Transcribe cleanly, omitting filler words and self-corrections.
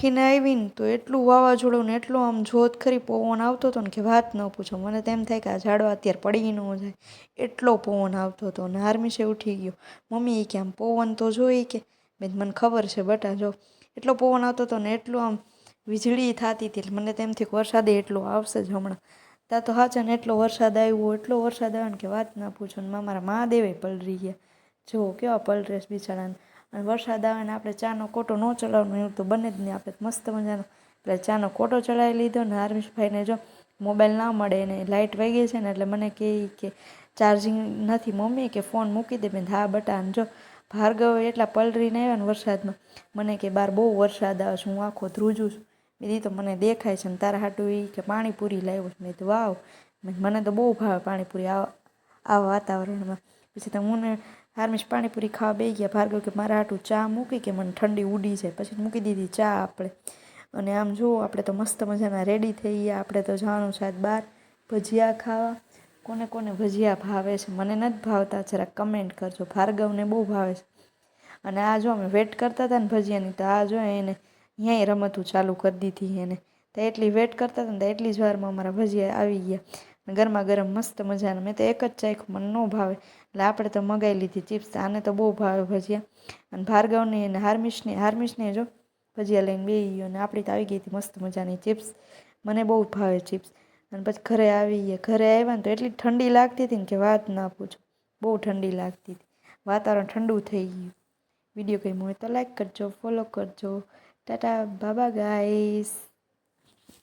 ઉઠીને આવીને તો એટલું વાવાઝોડું ને એટલો આમ જોત ખરી પવન આવતો હતો ને કે વાત ન પૂછો. મને તો એમ થાય કે આ ઝાડવા અત્યારે પડી ન જાય, એટલો પવન આવતો હતો. ને હાર્મિશે ઉઠી ગયો. મમ્મી એ કે આમ પવન તો જોઈ કે. મેં મને ખબર છે બટા, જો એટલો પવન આવતો હતો ને એટલું આમ વીજળી થતી હતી. મને તો એમ થયું કે વરસાદે એટલો આવશે જ હમણાં. ત્યાં તો હાચા ને એટલો વરસાદ આવ્યો, એટલો વરસાદ આવ્યો ને કે વાત ના પૂછો. ને મારા મહાદેવે પલળી ગયા. જો કેવા પલરેશ બિચારાને. અને વરસાદ આવે ને આપણે ચાનો કોટો ન ચલાવવાનો એવું તો બને જ નહીં. આપણે મસ્ત મજાનો એટલે ચાનો કોટો ચડાવી લીધો. ને હાર્મિશભાઈને જો મોબાઈલ ના મળે એને લાઇટ વહી ગઈ છે ને એટલે મને કહે કે ચાર્જિંગ નથી મમ્મી, કે ફોન મૂકી દે. મેં હા બટા. અને જો ભાર્ગવ એટલા પલળીને આવ્યા ને વરસાદમાં, મને કે બહાર બહુ વરસાદ આવે છે, હું આખો ધ્રુજું છું. મેં તો મને દેખાય છે ને તારા હાટું એ કે પાણીપુરી લાવ્યો છે. મેં તો વાવ, મને તો બહુ ભાવે પાણીપુરી આ વાતાવરણમાં. પછી તો હું ને હાર્મિશ પાણીપુરી ખાવા બેસી ગયા. ભાર્ગવ કે મારા હાટું ચા મૂકી કે મને ઠંડી ઉડી જાય. પછી મૂકી દીધી ચા આપણે. અને આમ જુઓ આપણે તો મસ્ત મજાના રેડી થઈ ગયા. આપણે તો જવાનું છે આજ બહાર ભજીયા ખાવા. કોને કોને ભજીયા ભાવે છે મને નથી ભાવતા, જરાક કમેન્ટ કરજો. ભાર્ગવને બહુ ભાવે છે. અને આ જો અમે વેટ કરતા હતા ને ભજીયાની, તો આ જો એને અહીંયા રમતું ચાલુ કરી દીધી એને. તો એટલી વેટ કરતા હતા ને તો એટલી જ વારમાં અમારા ભજીયા આવી ગયા. ગરમા ગરમ મસ્ત મજાના. મેં તો એક જ ચાખ્યું, મને ન ભાવે એટલે આપણે તો મગાવી લીધી ચિપ્સ. આને તો બહુ ભાવે ભજીયા. અને ભાર્ગવને અને હાર્મિશને જો ભજીયા લઈને બેસી ગયો. અને આપણી તો આવી ગઈ હતી મસ્ત મજાની ચિપ્સ. મને બહુ ભાવે ચિપ્સ. અને પછી ઘરે આવી ગયા. ઘરે આવ્યા ને તો એટલી ઠંડી લાગતી હતી ને કે વાત ના પૂછો. બહુ ઠંડી લાગતી હતી. વાતાવરણ ઠંડુ થઈ ગયું. વિડીયો ગમ્યો હોય તો લાઈક કરજો, ફોલો કરજો. ટાટા બાબા ગાઈસ.